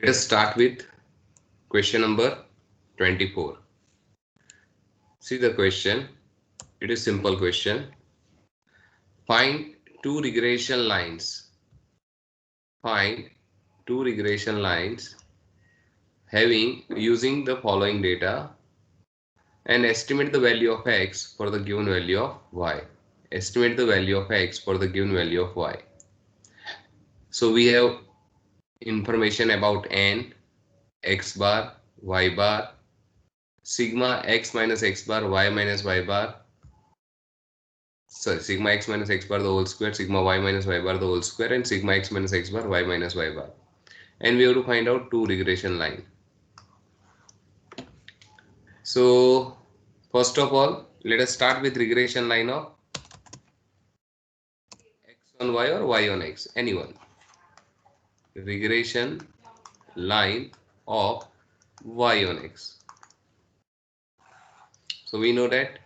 Let us start with question number 24. See the question. It is simple question. Find two regression lines. Find two regression lines having using the following data and estimate the value of x for the given value of y. Estimate the value of x for the given value of y. So we have information about n, x bar, y bar, sigma x minus x bar, y minus y bar. So sigma x minus x bar the whole square, sigma y minus y bar the whole square, and sigma x minus x bar, y minus y bar. And we have to find out two regression line. So first of all, let us start with regression line of x on y or y on x, anyone. Regression line of y on x. So we know that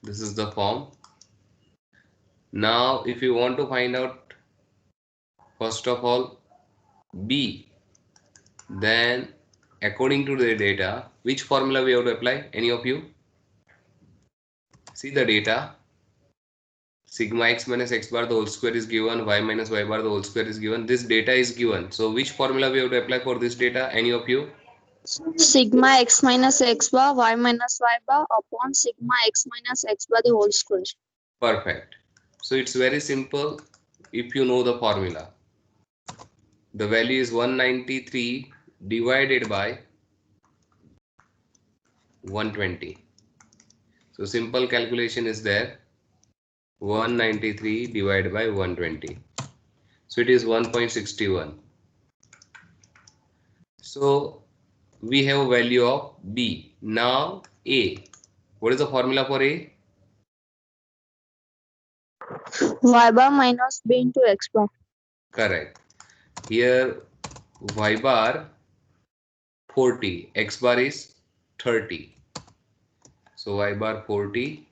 this is the form. Now if you want to find out first of all b, then according to the data, which formula we have to apply? Any of you? See the data. Sigma x minus x bar the whole square is given, y minus y bar the whole square is given. This data is given. So which formula we have to apply for this data? Any of you? Sigma x minus x bar y minus y bar upon sigma x minus x bar the whole square. Perfect. So it's very simple if you know the formula. The value is 193 divided by 120. So simple calculation is there. 193 divided by 120. So it is 1.61. So we have a value of b. Now a. What is the formula for a? Y bar minus b into x bar. Correct. Here y bar 40, x bar is 30. So y bar 40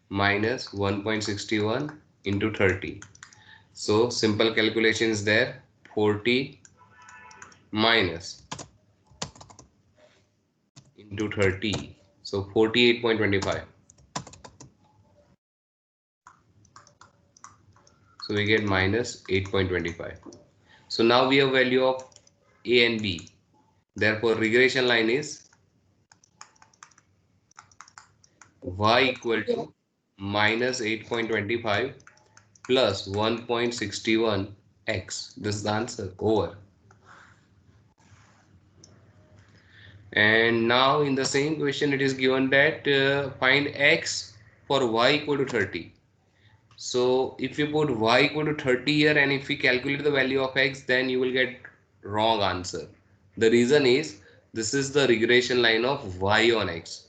minus 1.61 into 30. So simple calculation is there. 40 minus into 30. So 48.25. So we get minus 8.25. So now we have value of a and b. Therefore regression line is y equal to minus 8.25 plus 1.61 x. This is the answer. Over. And now in the same question it is given that find x for y equal to 30. So if you put y equal to 30 here and if we calculate the value of x, then you will get wrong answer. The reason is this is the regression line of y on x.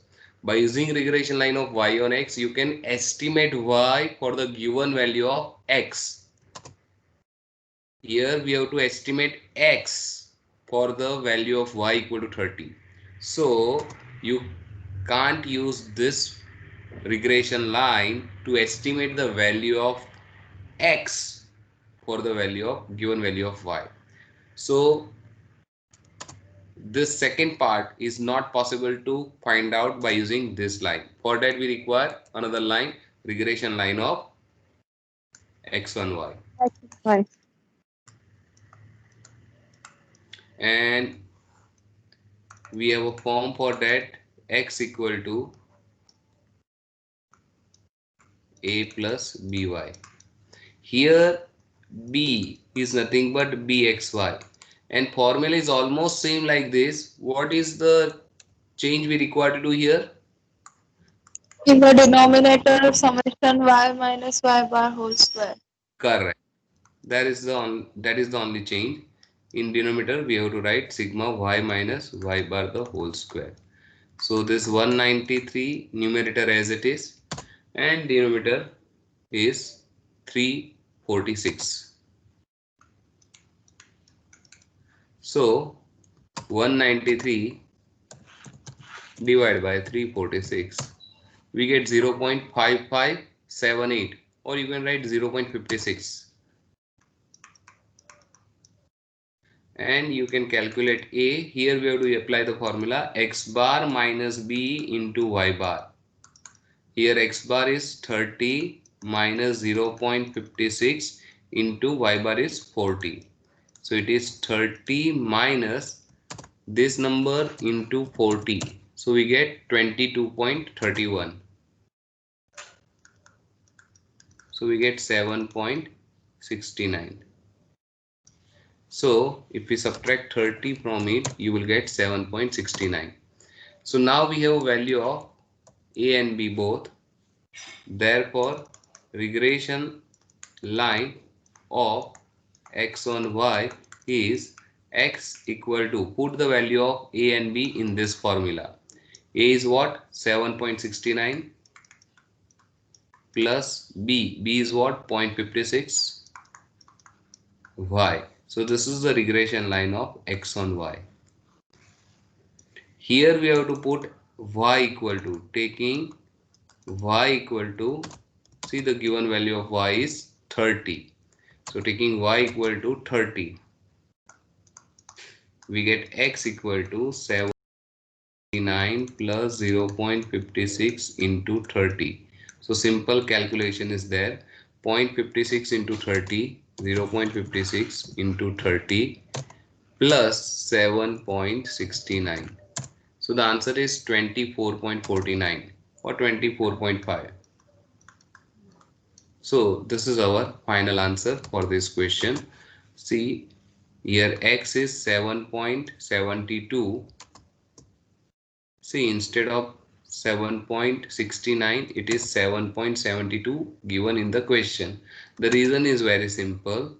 By using regression line of y on x, you can estimate y for the given value of x. Here we have to estimate x for the value of y equal to 30. So you can't use this regression line to estimate the value of x for the value of given value of y. So this second part is not possible to find out by using this line. For that we require another line, regression line of x1 y. Right. And we have a form for that, x equal to a plus by. Here b is nothing but bxy, and formula is almost same like this. What is the change we require to do here? In the denominator, summation y minus y bar whole square. Correct. That is the only change. In denominator we have to write sigma y minus y bar the whole square. So this 193 numerator as it is, and denominator is 346. So 193 divided by 346, we get 0.5578, or you can write 0.56. and you can calculate A. Here we have to apply the formula x bar minus B into y bar. Here x bar is 30 minus 0.56 into y bar is 40. So it is 30 minus this number into 40. So we get 22.31. So we get 7.69. So if we subtract 30 from it, you will get 7.69. So now we have a value of A and B both. Therefore, regression line of x on y is x equal to, put the value of A and B in this formula. A is what? 7.69 plus B. B is what? 0.56. Y. So this is the regression line of x on y. Here we have to put y equal to, taking y equal to, see the given value of y is 30. So taking y equal to 30, we get x equal to 79 plus 0.56 into 30. So simple calculation is there. 0.56 into 30, 0.56 into 30 plus 7.69. So the answer is 24.49 or 24.5. So this is our final answer for this question. See, here x is 7.72. See, instead of 7.69, it is 7.72 given in the question. The reason is very simple.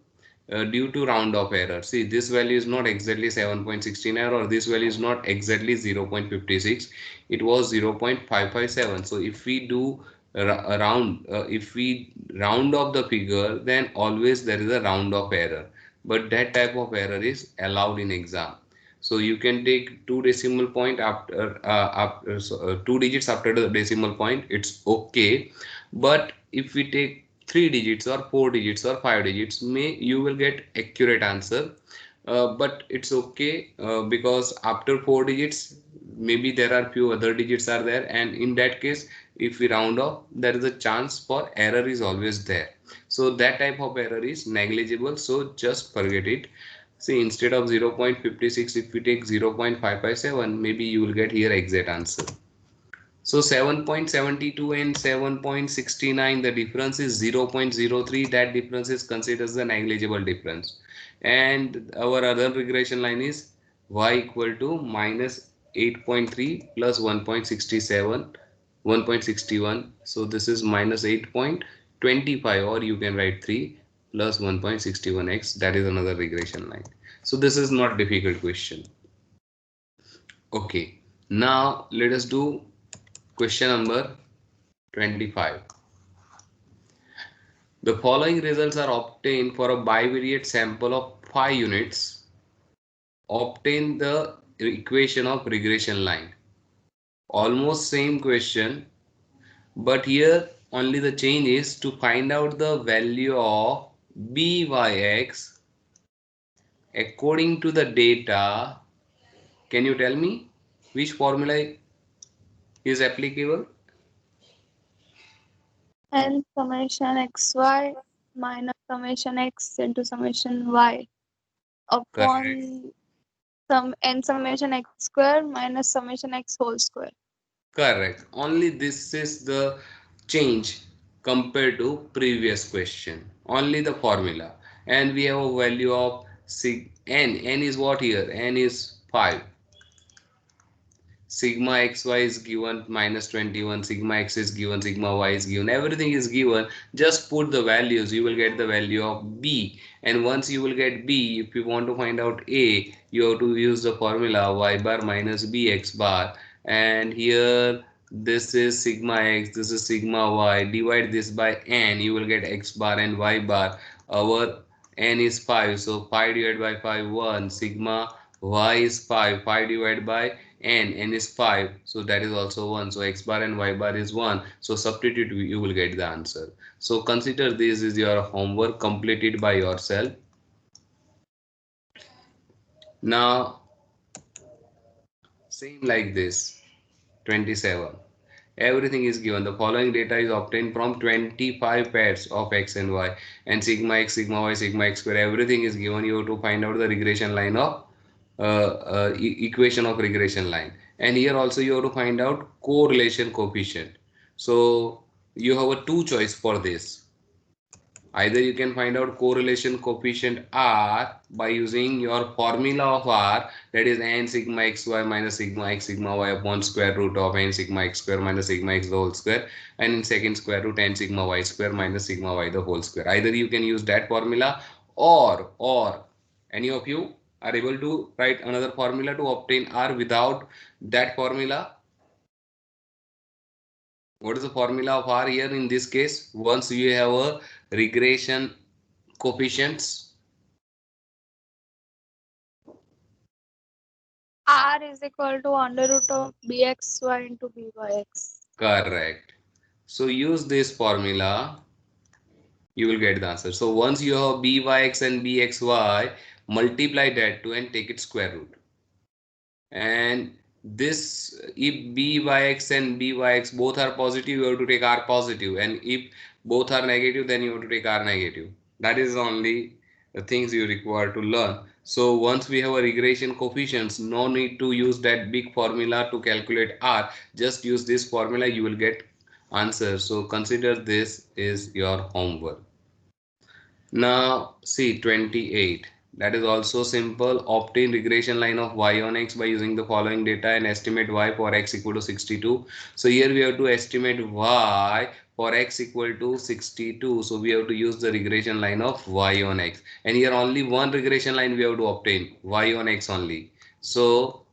Due to round off error. See, this value is not exactly 7.69 or this value is not exactly 0.56. It was 0.557. So if we do if we round off the figure, then always there is a round off error. But that type of error is allowed in exam. So you can take 2 decimal point after, 2 digits after the decimal point. It's okay. But if we take 3 digits or 4 digits or 5 digits, you will get accurate answer. But it's okay because after 4 digits, maybe there are few other digits are there, and in that case, if we round off, there is a chance for error is always there. So that type of error is negligible. So just forget it. See, instead of 0.56, if we take 0.557, maybe you will get here exact answer. So 7.72 and 7.69, the difference is 0.03. That difference is considered as a negligible difference. And our other regression line is y equal to minus 8.3 plus 1.67, 1.61. So this is minus 8.25, or you can write 3 plus 1.61x. That is another regression line. So this is not difficult question. Okay, now let us do question number 25. The following results are obtained for a bivariate sample of 5 units. Obtain the equation of regression line. Almost same question, but here only the change is to find out the value of byx according to the data. Can you tell me which formula is applicable? N summation xy minus summation x into summation y Correct. upon some n summation x square minus summation x whole square. Correct. Only this is the change compared to previous question. Only the formula. And we have a value of sig n. N is what here? N is 5. Sigma xy is given minus 21. Sigma x is given. Sigma y is given. Everything is given. Just put the values. You will get the value of b. And once you will get b, if you want to find out a, you have to use the formula y bar minus b x bar. And here this is sigma x, this is sigma y. Divide this by n, you will get x bar and y bar. Our n is 5, so 5 divided by 5 1. Sigma y is 5, 5 divided by n is 5, so that is also 1. So x bar and y bar is 1. So substitute, you will get the answer. So consider this is your homework completed by yourself. Now, same like this, 27. Everything is given. The following data is obtained from 25 pairs of x and y, and sigma x, sigma y, sigma x square. Everything is given. You have to find out the regression line of equation of regression line. And here also you have to find out correlation coefficient. So you have a two choice for this. Either you can find out correlation coefficient R by using your formula of R, that is n sigma xy minus sigma x sigma y upon square root of n sigma x square minus sigma x the whole square, and in second square root n sigma y square minus sigma y the whole square. Either you can use that formula, or any of you are able to write another formula to obtain R without that formula. What is the formula of R here in this case? Once you have a regression coefficients. R is equal to under root of bxy into byx. Correct. So use this formula, you will get the answer. So once you have byx and bxy, multiply that to and take its square root. And this, if byx and byx both are positive, you have to take r positive, and if both are negative, then you have to take r negative. That is only the things you require to learn. So once we have a regression coefficients, no need to use that big formula to calculate r. Just use this formula, you will get answer. So consider this is your homework. Now see 28. That is also simple. Obtain regression line of y on x by using the following data and estimate y for x equal to 62. So here we have to estimate y for x equal to 62. So we have to use the regression line of y on x. And here only one regression line we have to obtain, y on x only. So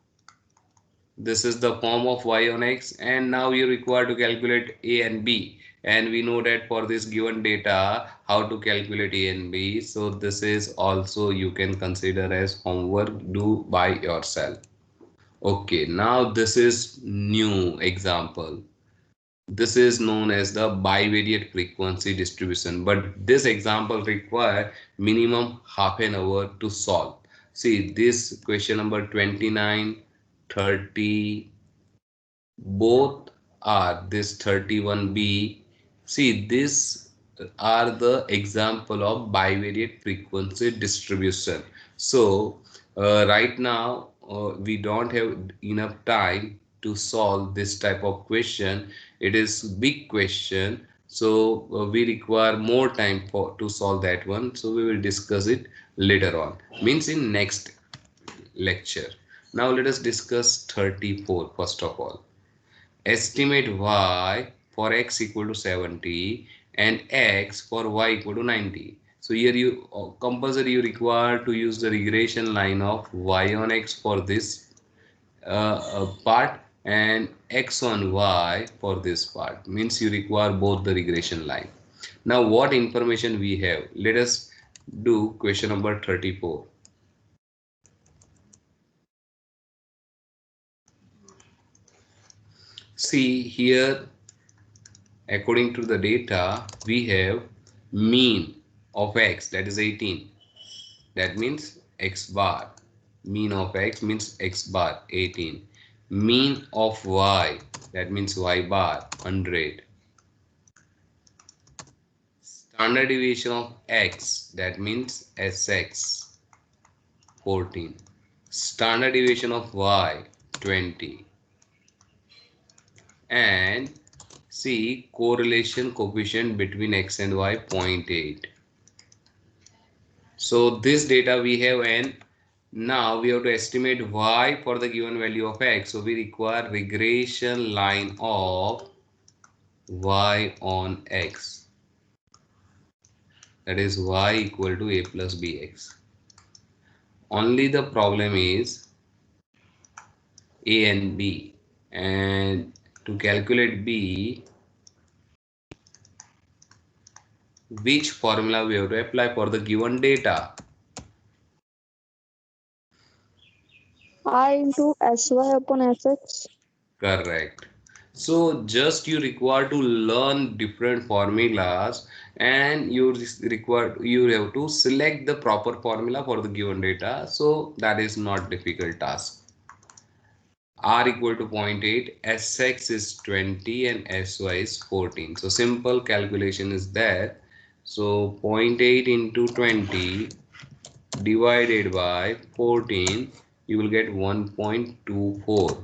this is the form of y on x, and now you require to calculate a and b, and we know that for this given data how to calculate a and b. So this is also you can consider as homework, do by yourself. Okay, now this is new example. This is known as the bivariate frequency distribution, but this example require minimum half an hour to solve. See this question number 29, 30, both are this 31b. See, these are the example of bivariate frequency distribution. So right now we don't have enough time to solve this type of question. It is big question, so we require more time for to solve that one. So we will discuss it later on, means in next lecture. Now let us discuss 34 first of all. Estimate y for x equal to 70 and x for y equal to 90. So here you compulsory you require to use the regression line of y on x for this part and x on y for this part. Means you require both the regression line. Now what information we have? Let us do question number 34. See here, according to the data, we have mean of x, that is 18. That means x bar. Mean of x means x bar, 18. Mean of y, that means y bar, 100. Standard deviation of x, that means sx, 14. Standard deviation of y, 20. And see correlation coefficient between x and y, 0.8. So this data we have, and now we have to estimate y for the given value of x. So we require regression line of y on x, that is y equal to a plus bx. Only the problem is a and b, and to calculate b, which formula we have to apply for the given data? I into sy upon sx. Correct. So just you require to learn different formulas, and you have to select the proper formula for the given data. So that is not difficult task. R equal to 0.8, Sx is 20 and Sy is 14. So simple calculation is there. So 0.8 into 20 divided by 14, you will get 1.24.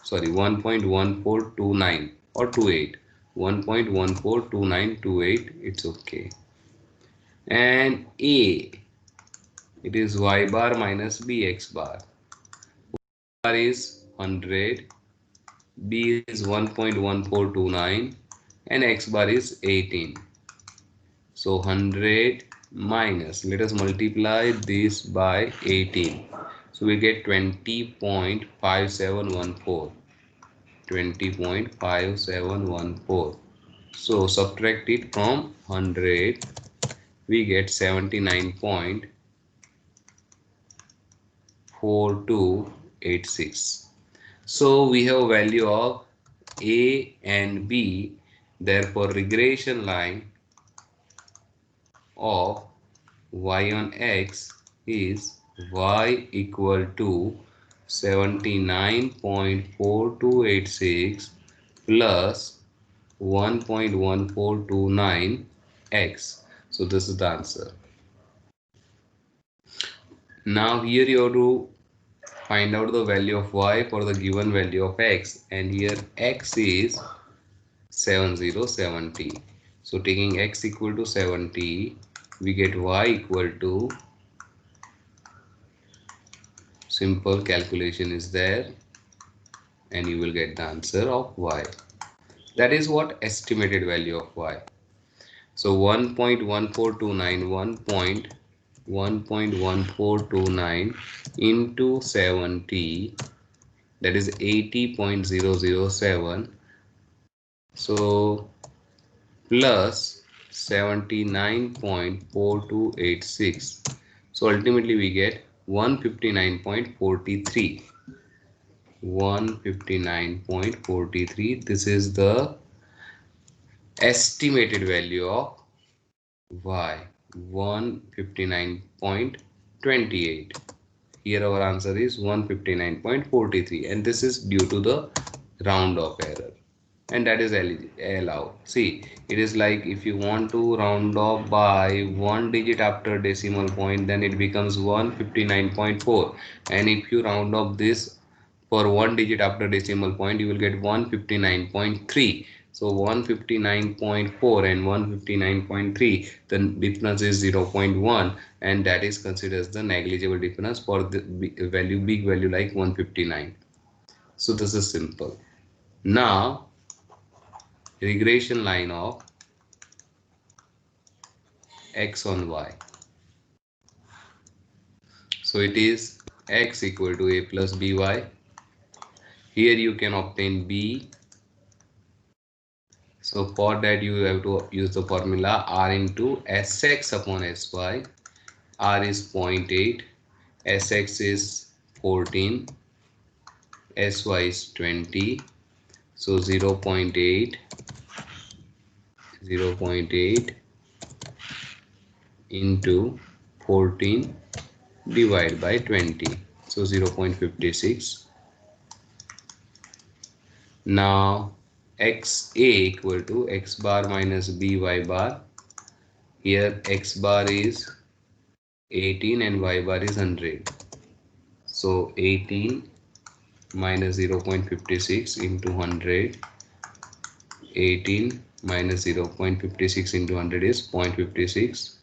Sorry, 1.1429 or 28. 1.142928, it's okay. And A, it is y bar minus bx bar. Y bar is 100, B is 1.1429 and X bar is 18. So 100 minus, let us multiply this by 18. So we get 20.5714. 20.5714. So subtract it from 100, we get 79.4286. So we have value of A and B. Therefore regression line of y on x is y equal to 79.4286 plus 1.1429x. So this is the answer. Now here you have to find out the value of y for the given value of x, and here x is 7070. So taking x equal to 70, we get y equal to, simple calculation is there, and you will get the answer of y. That is what estimated value of y. So 1.1429, 1.1429 into 70, that is 80.007. So plus 79.4286. So ultimately we get 159.43. 159.43. This is the estimated value of y, 159.28. Here our answer is 159.43, and this is due to the round off error, and that is allowed. See, it is like if you want to round off by one digit after decimal point, then it becomes 159.4, and if you round off this for one digit after decimal point, you will get 159.3. So 159.4 and 159.3, the difference is 0.1, and that is considered as the negligible difference for the big value like 159. So this is simple. Now regression line of x on y. So it is x equal to a plus by. Here you can obtain b. So for that you have to use the formula r into sx upon sy. R is 0.8, sx is 14, sy is 20. So 0.8 into 14 divided by 20. So 0.56. Now xa equal to x bar minus by bar. Here x bar is 18 and y bar is 100. So 18 minus 0.56 into 100. 18 minus 0.56 into 100 is 0.56.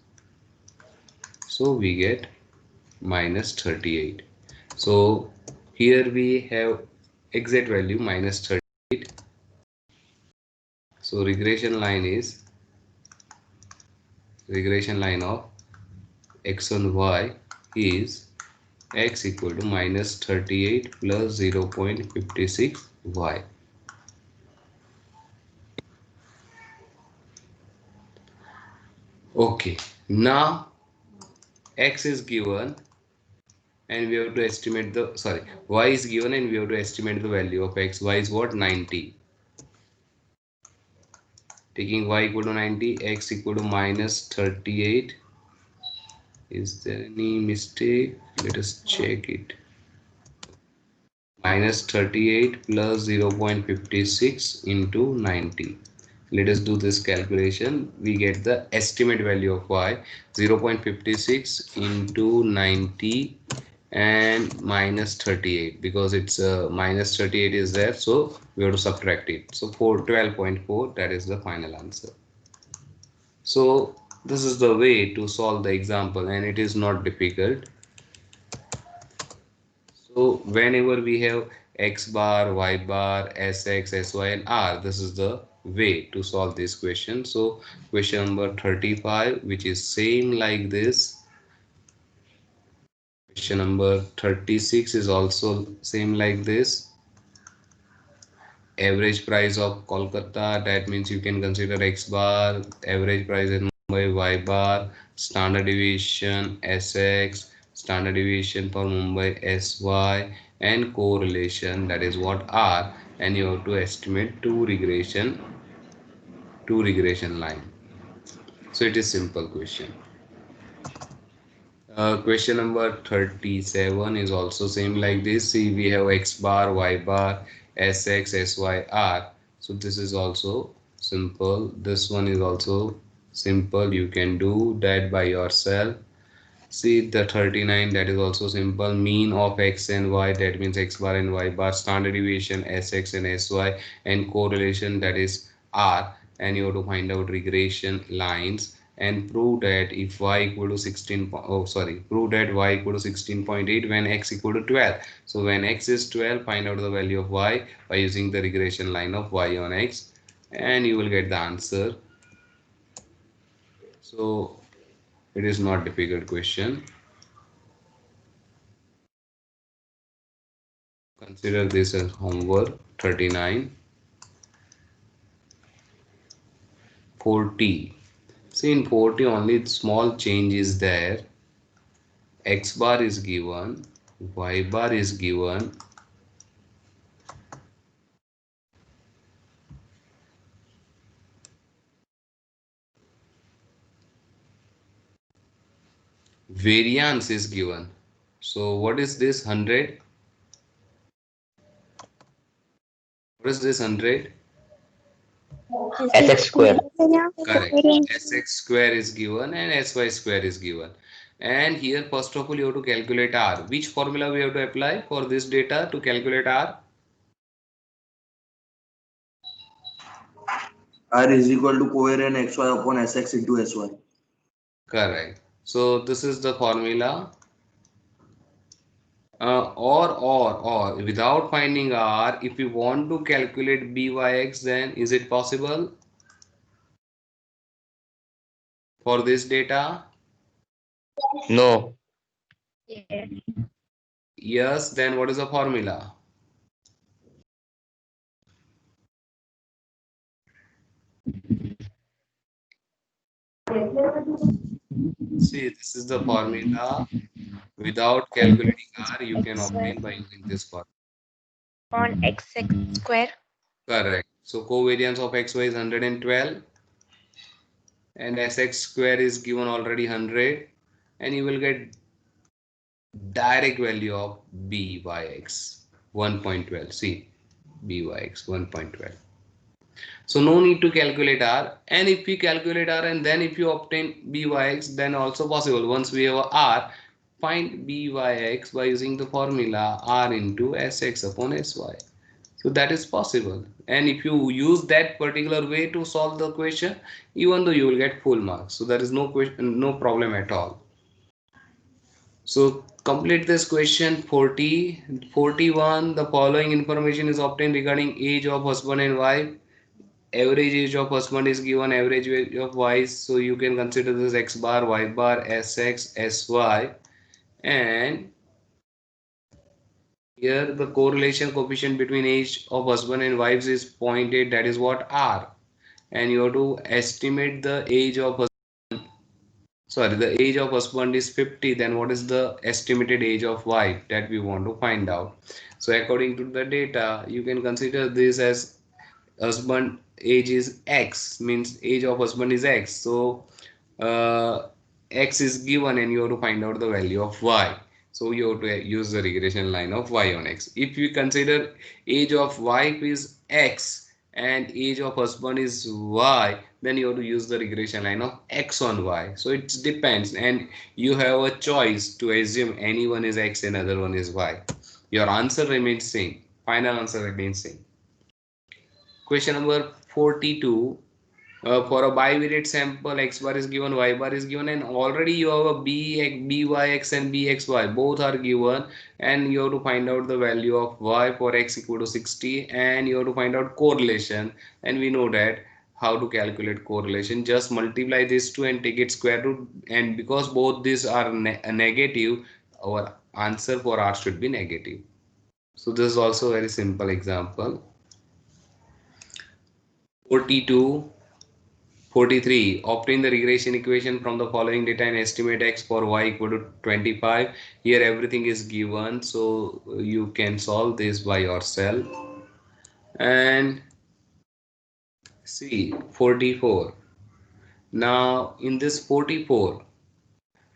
So we get minus 38. So here we have exact value minus 38. So regression line of x on y is x equal to minus 38 plus 0.56 y. Okay, now x is given and we have to estimate the, sorry, y is given and we have to estimate the value of x. Y is what? 90. Taking y equal to 90, x equal to minus 38. Is there any mistake? Let us check it. Minus 38 plus 0.56 into 90. Let us do this calculation. We get the estimate value of y, 0.56 into 90 and minus 38, because it's minus 38 is there, so we have to subtract it. So 12.4, that is the final answer. So this is the way to solve the example, and it is not difficult. So whenever we have x bar, y bar, sx, sy and r, this is the way to solve this question. So question number 35, which is same like this. Question number 36 is also same like this. Average price of Kolkata, that means you can consider x bar, average price in Mumbai, y bar, standard deviation sx, standard deviation for Mumbai sy, and correlation, that is what r, and you have to estimate two regression line. So it is simple question. Question number 37 is also same like this. See, we have x bar, y bar, sx, sy, r. So this is also simple. This one is also simple. You can do that by yourself. See the 39, that is also simple. Mean of x and y, that means x bar and y bar. Standard deviation sx and sy, and correlation, that is r. And you have to find out regression lines and prove that if y equal to 16, prove that y equal to 16.8 when x equal to 12. So when x is 12, find out the value of y by using the regression line of y on x, and you will get the answer. So it is not difficult question. Consider this as homework. 39. 40. See, in 40 only small change is there. X bar is given, y bar is given, variance is given. So what is this 100? What is this 100? sx square. Correct. Sx square is given and sy square is given. And here first of all you have to calculate r. Which formula we have to apply for this data to calculate r? R is equal to covariant xy upon sx into sy. Correct. So this is the formula. Or without finding r, if you want to calculate byx, then is it possible for this data? No. Yes. Then what is the formula? See, this is the formula. Without calculating r, you can obtain by using this formula. On x square. Correct. So covariance of xy is 112 and sx square is given already 100, and you will get direct value of byx 1.12. See, byx 1.12. So no need to calculate r, and if we calculate r and then if you obtain byx, then also possible. Once we have r, find byx by using the formula r into sx upon sy. So that is possible, and if you use that particular way to solve the question, even though you will get full marks, so there is no question, no problem at all. So complete this question. 40. 41. The following information is obtained regarding age of husband and wife. Average age of husband is given, average age of wife, so you can consider this x bar, y bar, sx, sy, and here the correlation coefficient between age of husband and wives is 0.8, that is what r, and you have to estimate the age of husband. sorry, the age of husband is 50, then what is the estimated age of wife that we want to find out? So according to the data, you can consider this as husband age is X, means age of husband is X. So X is given and you have to find out the value of Y. So you have to use the regression line of Y on X. If you consider age of wife is X and age of husband is Y, then you have to use the regression line of X on Y. So it depends, and you have a choice to assume any one is X and other one is Y. Your answer remains same. Final answer remains same. Question number 42. For a bivariate sample, x bar is given, y bar is given, and already you have a byx and bxy, both are given, and you have to find out the value of y for x equal to 60, and you have to find out correlation, and we know that how to calculate correlation. Just multiply these two and take its square root, and because both these are negative, our answer for r should be negative. So this is also a very simple example. 42. 43. Obtain the regression equation from the following data and estimate x for y equal to 25. Here everything is given, so you can solve this by yourself. And see 44. Now in this 44,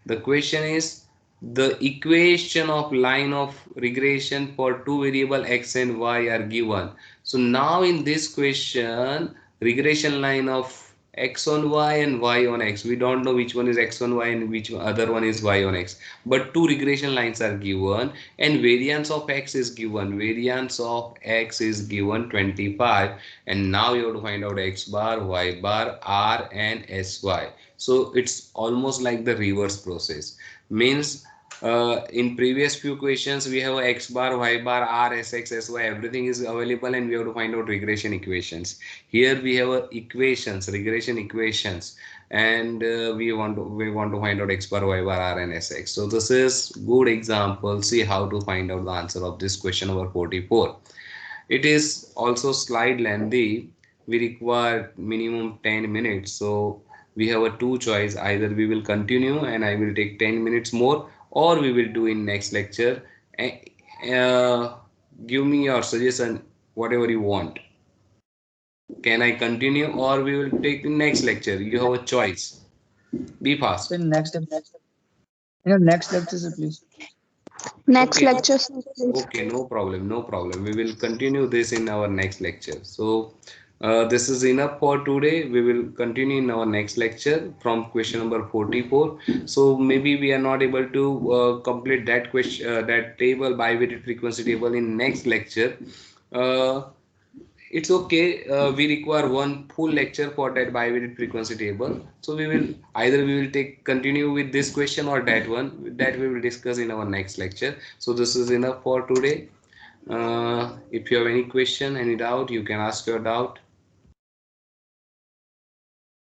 the question is the equation of line of regression for two variable x and y are given. So now in this question, regression line of x on y and y on x, we don't know which one is x on y and which other one is y on x, but two regression lines are given and variance of x is given. Variance of x is given 25, and now you have to find out x bar, y bar, r and sy. So it's almost like the reverse process. Means in previous few questions we have a x bar, y bar, r, sx, sy, everything is available, and we have to find out regression equations. Here we have equations, regression equations, and we want to find out x bar, y bar, r and sx. So this is good example. See how to find out the answer of this question number 44. It is also slide lengthy. We require minimum 10 minutes. So we have a two choice. Either we will continue and I will take 10 minutes more, or we will do in next lecture. Give me your suggestion, whatever you want. Can I continue or we will take the next lecture? You have a choice. Be fast. Next lecture, sir, please. Next Okay. lecture, sir, please. Okay, no problem, no problem. We will continue this in our next lecture. So this is enough for today. We will continue in our next lecture from question number 44. So maybe we are not able to complete that question, that table, bivariate frequency table in next lecture. It's okay. We require one full lecture for that bivariate frequency table. So we will continue with this question or that one that we will discuss in our next lecture. So this is enough for today. If you have any question, any doubt, you can ask your doubt.